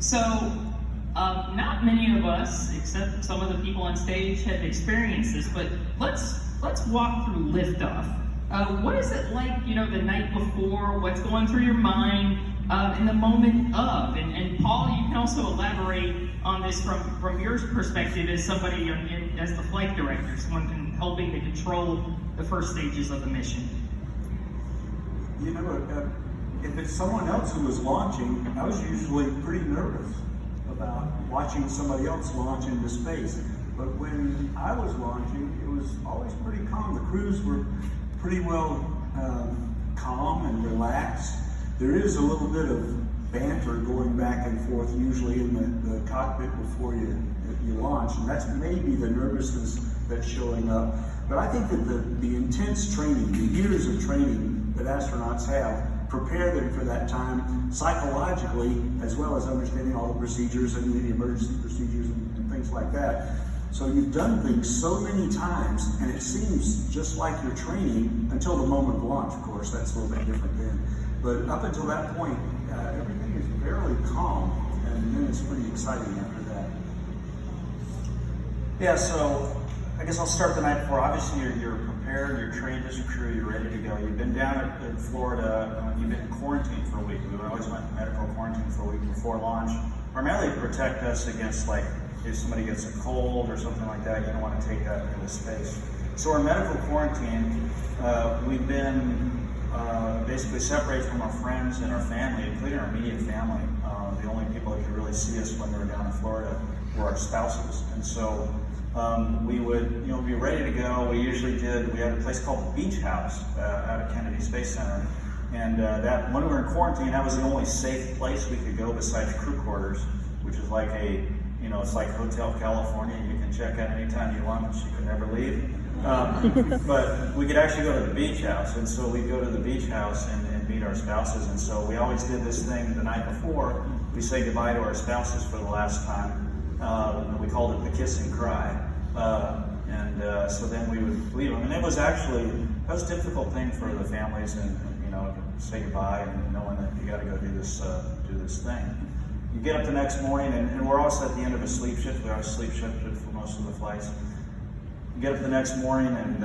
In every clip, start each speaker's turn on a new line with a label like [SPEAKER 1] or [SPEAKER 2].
[SPEAKER 1] So, not many of us, except some of the people on stage, have experienced this, but let's walk through liftoff. What is it like, the night before? What's going through your mind in the moment of? And Paul, you can also elaborate on this from your perspective as somebody, as the flight director, someone helping to control the first stages of the mission.
[SPEAKER 2] If it's someone else who was launching, I was usually pretty nervous about watching somebody else launch into space. But when I was launching, it was always pretty calm. The crews were pretty well calm and relaxed. There is a little bit of banter going back and forth usually in the cockpit before you launch, and that's maybe the nervousness that's showing up. But I think that the intense training, the years of training that astronauts have, prepare them for that time psychologically, as well as understanding all the procedures and the emergency procedures and things like that. So you've done things so many times, and it seems just like you're training until the moment of launch. Of course, that's a little bit different then. But up until that point, everything is fairly calm, and then it's pretty exciting after that.
[SPEAKER 3] Yeah, so I guess I'll start the night before. Obviously, you're prepared, you're trained as a crew, you're ready to go. You've been down in Florida, you've been in quarantine for a week. We always went to medical quarantine for a week before launch, primarily to protect us against, like, if somebody gets a cold or something like that, you don't want to take that into space. So we're in medical quarantine. We've been basically separated from our friends and our family, including our immediate family. The only people that could really see us when we were down in Florida were our spouses. And so we would, be ready to go. We had a place called the Beach House out at Kennedy Space Center. And that when we were in quarantine, that was the only safe place we could go besides crew quarters, which is like it's like Hotel California. You can check out anytime you want, but you could never leave. But we could actually go to the beach house, and so we'd go to the beach house and meet our spouses. And so we always did this thing the night before. We say goodbye to our spouses for the last time. We called it the kiss and cry. So then we would leave them. And that was a difficult thing for the families, and to say goodbye and knowing that you got to go do this thing. You get up the next morning, and we're also at the end of a sleep shift. We are sleep shifted for most of the flights. You get up the next morning, and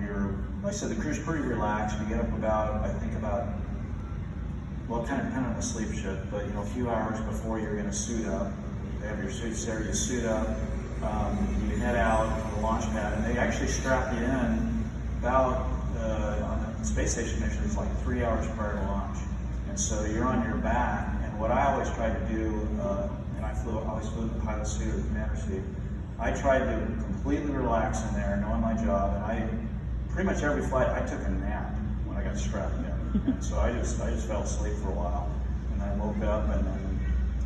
[SPEAKER 3] you're, like I said, the crew's pretty relaxed. You get up about, kind of depending on the sleep shift, but a few hours before you're going to suit up. They have your suits there. You suit up. You head out to the launch pad, and they actually strap you in about on the space station mission. It's like 3 hours prior to launch, and so you're on your back. What I always tried to do, and I always flew in the pilot seat or the commander seat, I tried to completely relax in there, knowing my job, and pretty much every flight, I took a nap when I got strapped in. And so I just fell asleep for a while, and I woke up, and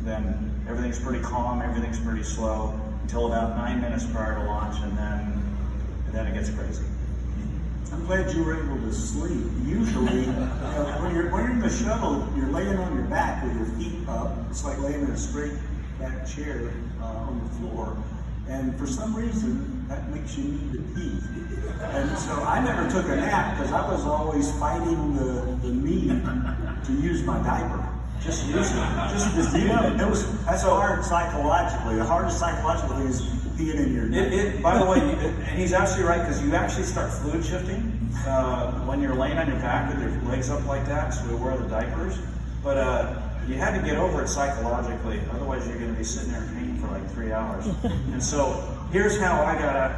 [SPEAKER 3] then everything's pretty calm, everything's pretty slow, until about 9 minutes prior to launch, and then it gets crazy.
[SPEAKER 2] I'm glad you were able to sleep. Usually, when you're in the shuttle, you're laying on your back with your feet up. It's like laying in a straight back chair on the floor. And for some reason, that makes you need to pee. And so I never took a nap because I was always fighting the need to use my diaper. Just use it. That's hard psychologically. The hardest psychological thing is peeing in your
[SPEAKER 3] by the way, and he's absolutely right, because you actually start fluid shifting when you're laying on your back with your legs up like that, so we wear the diapers. But you had to get over it psychologically, otherwise you're going to be sitting there in pain for like 3 hours. And so here's how I got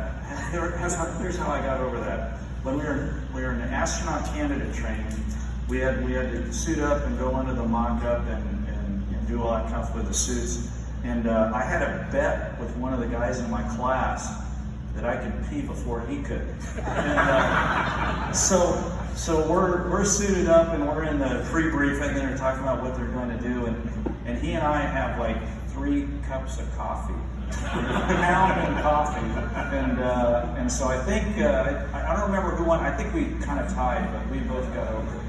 [SPEAKER 3] over that. When we were in the astronaut candidate training, we had to suit up and go into the mock-up and do all that stuff with the suits. And I had a bet with one of the guys in my class that I could pee before he could. And so we're suited up, and we're in the pre-briefing, and they're talking about what they're going to do. And he and I have like 3 cups of coffee, pound of coffee. And so I think, I don't remember who won. I think we kind of tied, but we both got over it.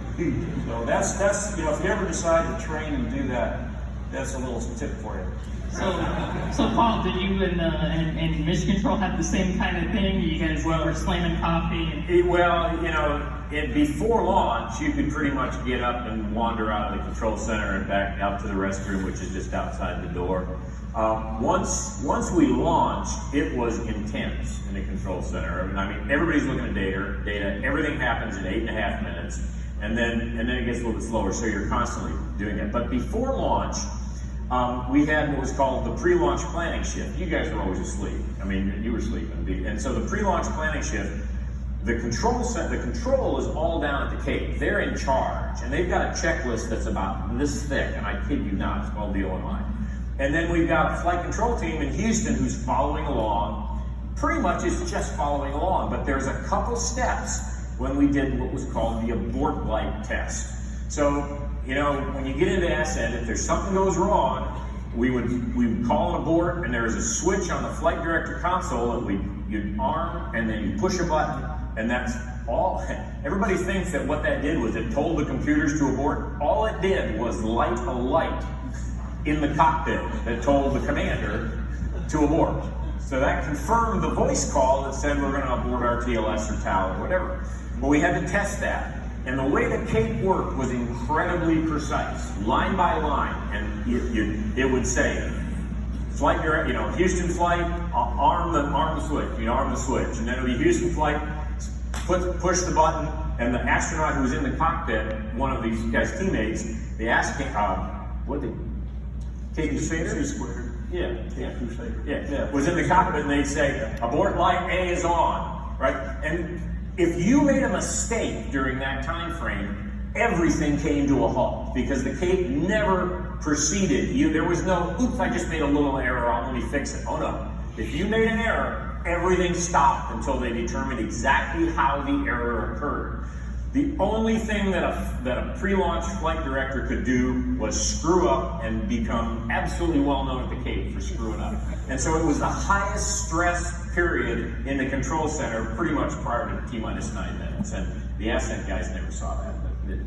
[SPEAKER 3] So that's if you ever decide to train and do that, that's a little tip for you.
[SPEAKER 1] So Paul, did you and Mission Control have the same kind of thing? You guys were slamming coffee?
[SPEAKER 4] Well, before launch, you could pretty much get up and wander out of the control center and back out to the restroom, which is just outside the door. Once we launched, it was intense in the control center. I mean, everybody's looking at data. Everything happens in 8.5 minutes, and then it gets a little bit slower. So you're constantly doing it. But before launch, we had what was called the pre-launch planning shift. You guys were always asleep. I mean, you were sleeping. And so the pre-launch planning shift, the control is all down at the Cape. They're in charge, and they've got a checklist that's about this thick, and I kid you not, it's called the OMI. And then we've got a flight control team in Houston who's following along. Pretty much it's just following along, but there's a couple steps when we did what was called the abort light test. So, you know, when you get into ascent, if there's something goes wrong, we would call an abort, and there's a switch on the flight director console that you'd arm, and then you push a button, and that's all. Everybody thinks that what that did was it told the computers to abort. All it did was light a light in the cockpit that told the commander to abort. So that confirmed the voice call that said we're going to abort our TLS or TAL or whatever. Well, we had to test that. And the way the Cape worked was incredibly precise, line by line. And it would say, flight direct, you know, Houston flight, arm the switch, you arm the switch. And then it would be Houston flight, push the button, and the astronaut who was in the cockpit, one of these guys' teammates, they asked him, what did
[SPEAKER 2] C squared.
[SPEAKER 4] Yeah, was in the cockpit, and they'd say, abort light A is on, right? And if you made a mistake during that time frame, everything came to a halt because the Cape never proceeded. There was no, oops, I just made a little error, let me fix it. Oh no. If you made an error, everything stopped until they determined exactly how the error occurred. The only thing that a pre-launch flight director could do was screw up and become absolutely well known at the Cape for screwing up. And so it was the highest stress period in the control center pretty much prior to T-minus 9 minutes. And the ascent guys never saw that. But